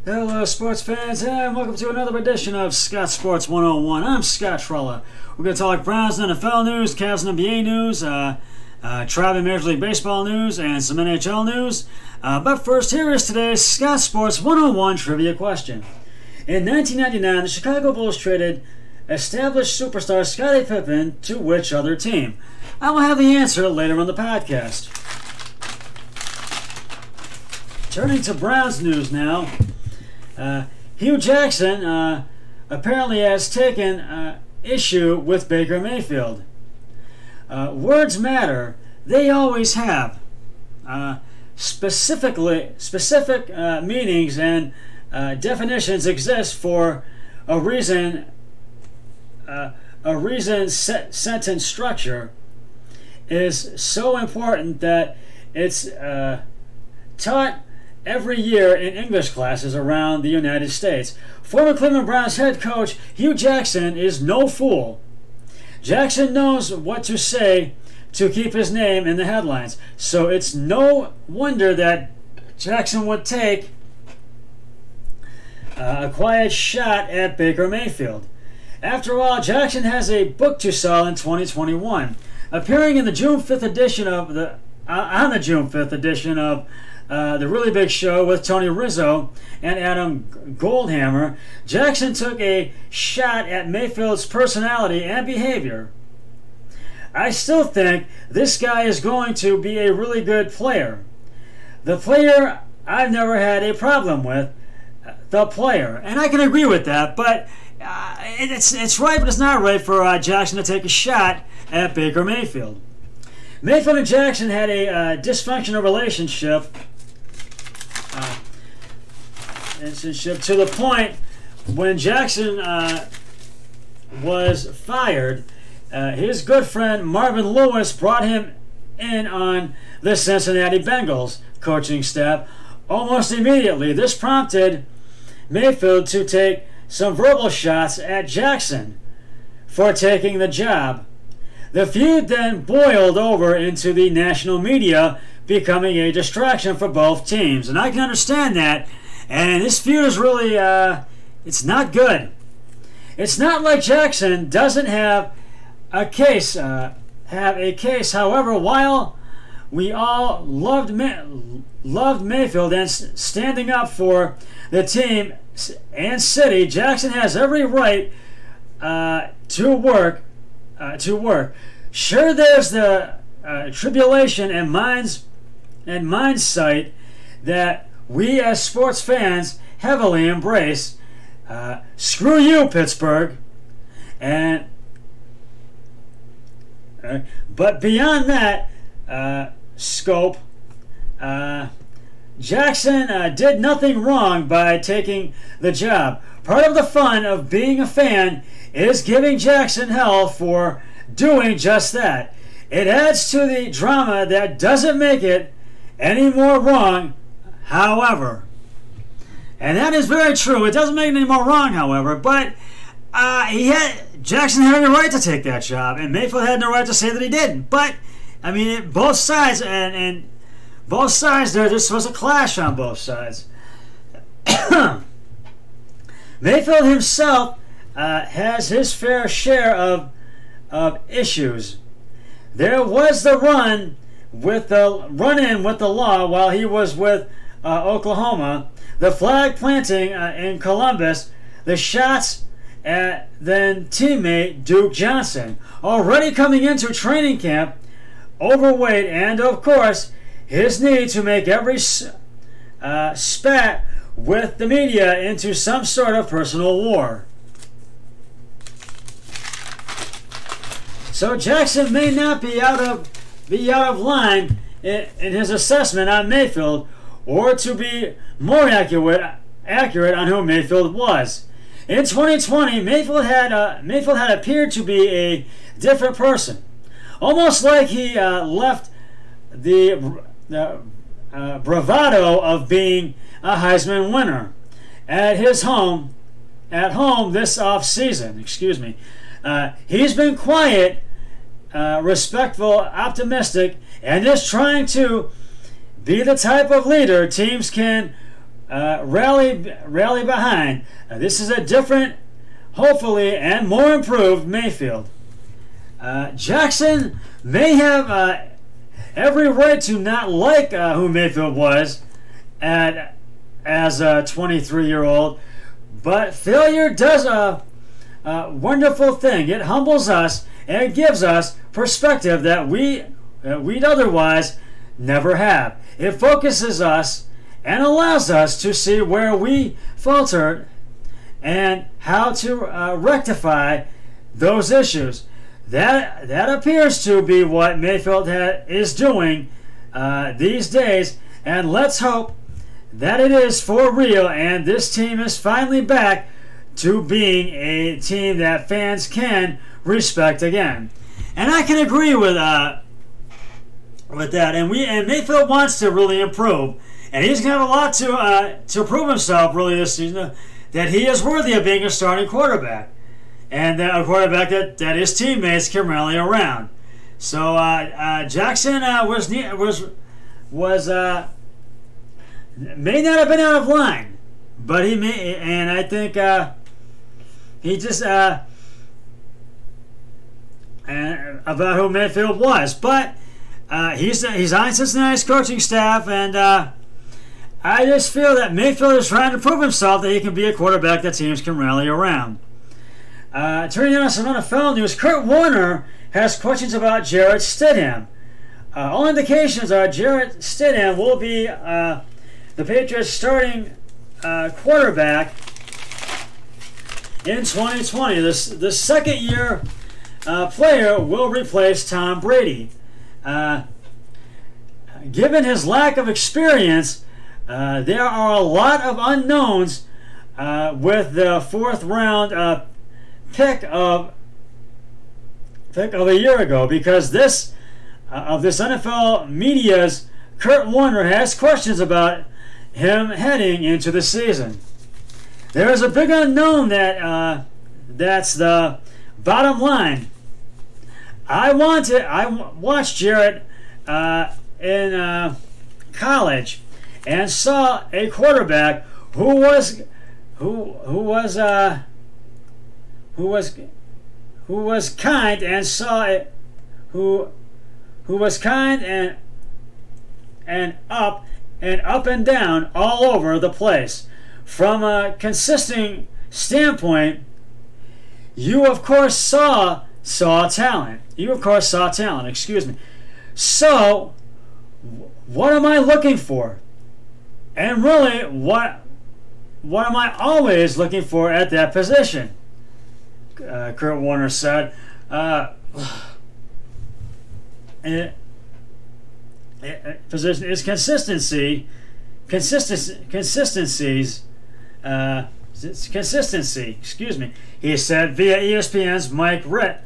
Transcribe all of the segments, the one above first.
Hello sports fans and welcome to another edition of Scott Sports 101. I'm Scott Trella. We're going to talk Browns and NFL news, Cavs and NBA news, Tribe and Major League Baseball news, and some NHL news. But first, here is today's Scott Sports 101 trivia question. In 1999, the Chicago Bulls traded established superstar Scottie Pippen to which other team? I will have the answer later on the podcast. Turning to Browns news now. Hugh Jackson apparently has taken issue with Baker Mayfield. Words matter. They always have. Specific meanings and definitions exist for a reason. Sentence structure is so important that it's taught every year in English classes around the United States. Former Cleveland Browns head coach Hugh Jackson is no fool. Jackson knows what to say to keep his name in the headlines, so it's no wonder that Jackson would take a quiet shot at Baker Mayfield. After all, Jackson has a book to sell in 2021. Appearing in the June 5th edition of the Really Big Show with Tony Rizzo and Adam Goldhammer, Jackson took a shot at Mayfield's personality and behavior. I still think this guy is going to be a really good player. The player I've never had a problem with, the player. And I can agree with that, but it's right, but it's not right for Jackson to take a shot at Baker Mayfield. Mayfield and Jackson had a dysfunctional relationship to the point when Jackson was fired, his good friend Marvin Lewis brought him in on the Cincinnati Bengals coaching staff almost immediately. This prompted Mayfield to take some verbal shots at Jackson for taking the job. The feud then boiled over into the national media, becoming a distraction for both teams. And I can understand that. And this feud is really, it's not good. It's not like Jackson doesn't have a case. However, while we all loved Mayfield and standing up for the team and city, Jackson has every right to work. Sure, there's the tribulation and mindsight that we as sports fans heavily embrace. Screw you, Pittsburgh. And but beyond that scope, Jackson did nothing wrong by taking the job. Part of the fun of being a fan is giving Jackson hell for doing just that. It adds to the drama that doesn't make it any more wrong, however. And that is very true. It doesn't make it any more wrong, however, but Jackson had no right to take that job, and Mayfield had no right to say that he didn't. But, I mean, both sides, and both sides, there's supposed to clash on both sides. Mayfield himself has his fair share of issues. There was the run-in with the law while he was with Oklahoma, the flag planting in Columbus, the shots at then teammate Duke Johnson, already coming into training camp overweight, and of course his need to make every spat with the media into some sort of personal war. So Jackson may not be out of line in his assessment on Mayfield, or to be more accurate on who Mayfield was. In 2020, Mayfield had appeared to be a different person, almost like he left the bravado of being a Heisman winner at home this off-season. He's been quiet, respectful, optimistic, and is trying to be the type of leader teams can rally behind. This is a different, hopefully, and more improved Mayfield. Jackson may have every right to not like who Mayfield was as a 23-year-old, but failure does a wonderful thing. It humbles us and gives us perspective that we'd otherwise never have. It focuses us and allows us to see where we faltered and how to rectify those issues. That appears to be what Mayfield is doing these days, and let's hope that it is for real and this team is finally back to being a team that fans can respect again. And I can agree with that. And Mayfield wants to really improve, and he's going to have a lot to prove himself really this season, that he is worthy of being a starting quarterback, and a quarterback that his teammates can rally around. So Jackson may not have been out of line, but he may, and I think he just about who Mayfield was, but he's on Cincinnati's coaching staff, and I just feel that Mayfield is trying to prove himself that he can be a quarterback that teams can rally around. Turning on some NFL news, Kurt Warner has questions about Jarrett Stidham. All indications are Jarrett Stidham will be the Patriots' starting quarterback in 2020. The second-year player will replace Tom Brady. Given his lack of experience, there are a lot of unknowns with the fourth-round pick of a year ago, because this NFL media's Kurt Warner has questions about him heading into the season. There is a big unknown that's the bottom line. I watched Jarrett in college and saw a quarterback who was kind and saw it, who was kind and up and down all over the place. From a consistent standpoint, you of course saw talent. Excuse me. So, what am I looking for? And really, what am I always looking for at that position? Kurt Warner said. Position is consistency. Consistency. Excuse me. He said via ESPN's Mike Rice.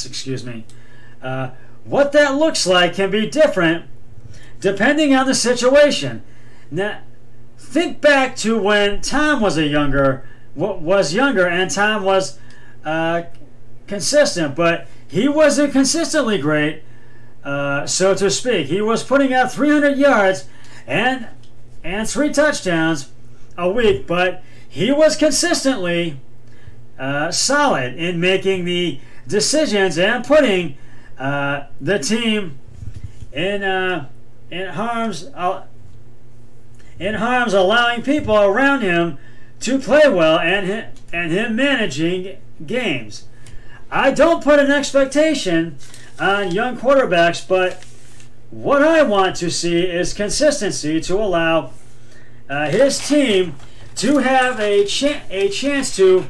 Excuse me. What that looks like can be different depending on the situation. Now, think back to when Tom was younger, and Tom was consistent, but he wasn't consistently great, so to speak. He was putting out 300 yards and 3 touchdowns a week, but he was consistently solid in making the decisions and putting the team in harm's, allowing people around him to play well, and him managing games. I don't put an expectation on young quarterbacks, but what I want to see is consistency to allow his team to have a chance to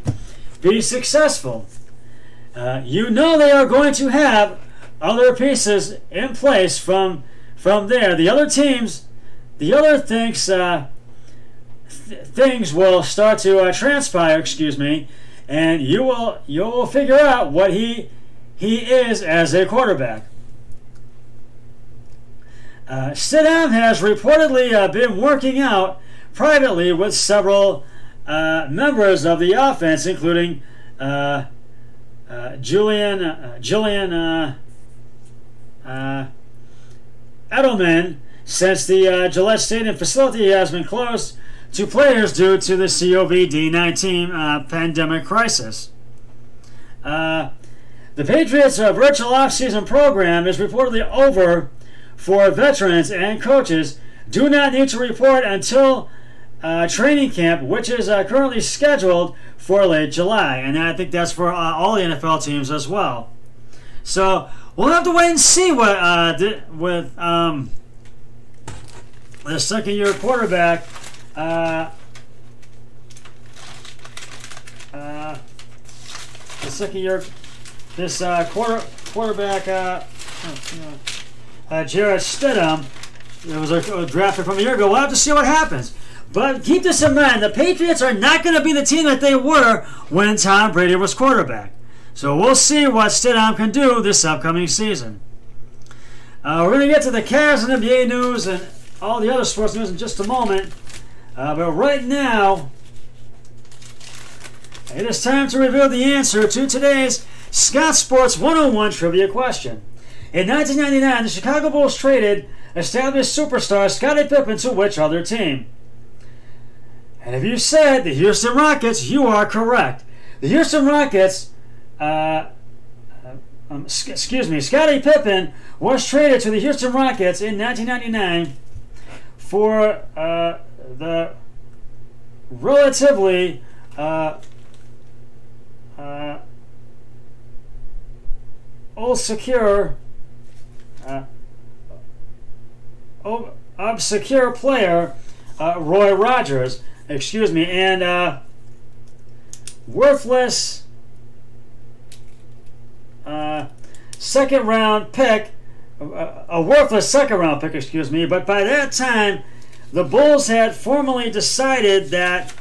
be successful. You know they are going to have other pieces in place from there. The other things will start to transpire. Excuse me, and you will figure out what he is as a quarterback. Stidham has reportedly been working out privately with several members of the offense, including Julian Edelman since the Gillette Stadium facility has been closed to players due to the COVID-19 pandemic crisis. The Patriots' virtual offseason program is reportedly over for veterans, and coaches do not need to report until training camp, which is currently scheduled for late July. And I think that's for all the NFL teams as well. So we'll have to wait and see what with the second-year quarterback. The second-year quarterback Jarrett Stidham. It was drafted from a year ago. We'll have to see what happens. But keep this in mind: the Patriots are not going to be the team that they were when Tom Brady was quarterback. So we'll see what Stidham can do this upcoming season. We're going to get to the Cavs and NBA news and all the other sports news in just a moment. But right now, it is time to reveal the answer to today's Scott Sports 101 trivia question. In 1999, the Chicago Bulls traded established superstar Scottie Pippen to which other team? And if you said the Houston Rockets, you are correct. The Houston Rockets, Scottie Pippen was traded to the Houston Rockets in 1999 for the relatively obscure player Roy Rogers, and worthless second round pick, a worthless second round pick, but by that time the Bulls had formally decided that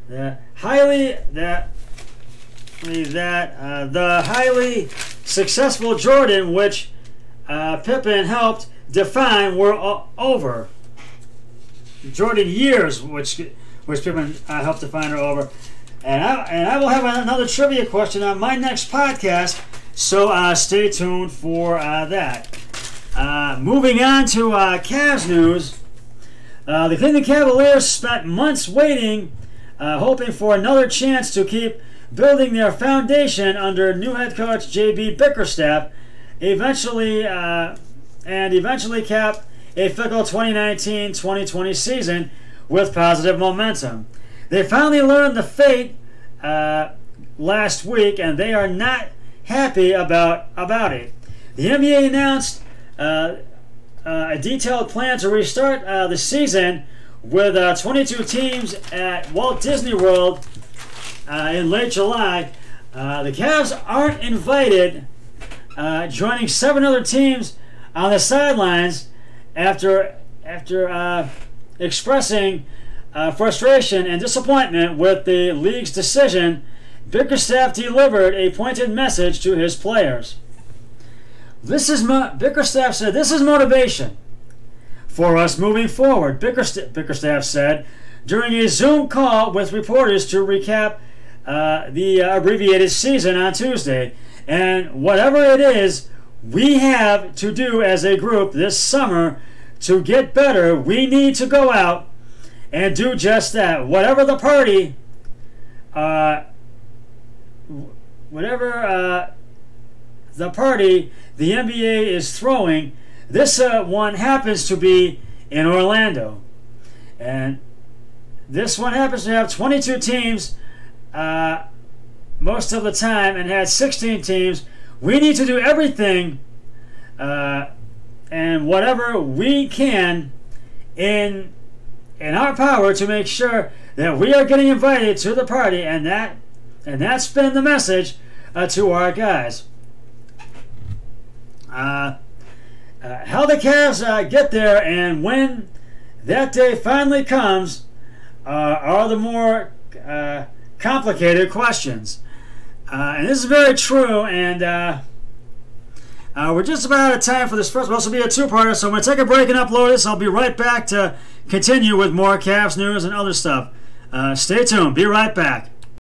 the highly successful Jordan, which Pippen helped define, were over. Jordan years, which Pippen helped define, are over. And I will have another trivia question on my next podcast, so stay tuned for that. Moving on to Cavs news. The Cleveland Cavaliers spent months waiting, hoping for another chance to keep building their foundation under new head coach J.B. Bickerstaff, eventually cap a fickle 2019-2020 season with positive momentum. They finally learned the fate last week, and they are not happy about it. The NBA announced a detailed plan to restart the season with 22 teams at Walt Disney World in late July. The Cavs aren't invited, joining 7 other teams on the sidelines after expressing frustration and disappointment with the league's decision. Bickerstaff delivered a pointed message to his players. Bickerstaff said, "This is motivation for us moving forward," Bickerstaff said during a Zoom call with reporters to recap the abbreviated season on Tuesday. "And whatever it is we have to do as a group this summer to get better, we need to go out and do just that. Whatever the party, the NBA is throwing, this one happens to be in Orlando. And this one happens to have 22 teams most of the time and had 16 teams. We need to do everything and whatever we can in our power to make sure that we are getting invited to the party, and that's been the message to our guys." How the Cavs get there and when that day finally comes are the more complicated questions. And this is very true, and we're just about out of time for this first one. This will be a two-parter, so I'm going to take a break and upload this. I'll be right back to continue with more Cavs news and other stuff. Stay tuned. Be right back.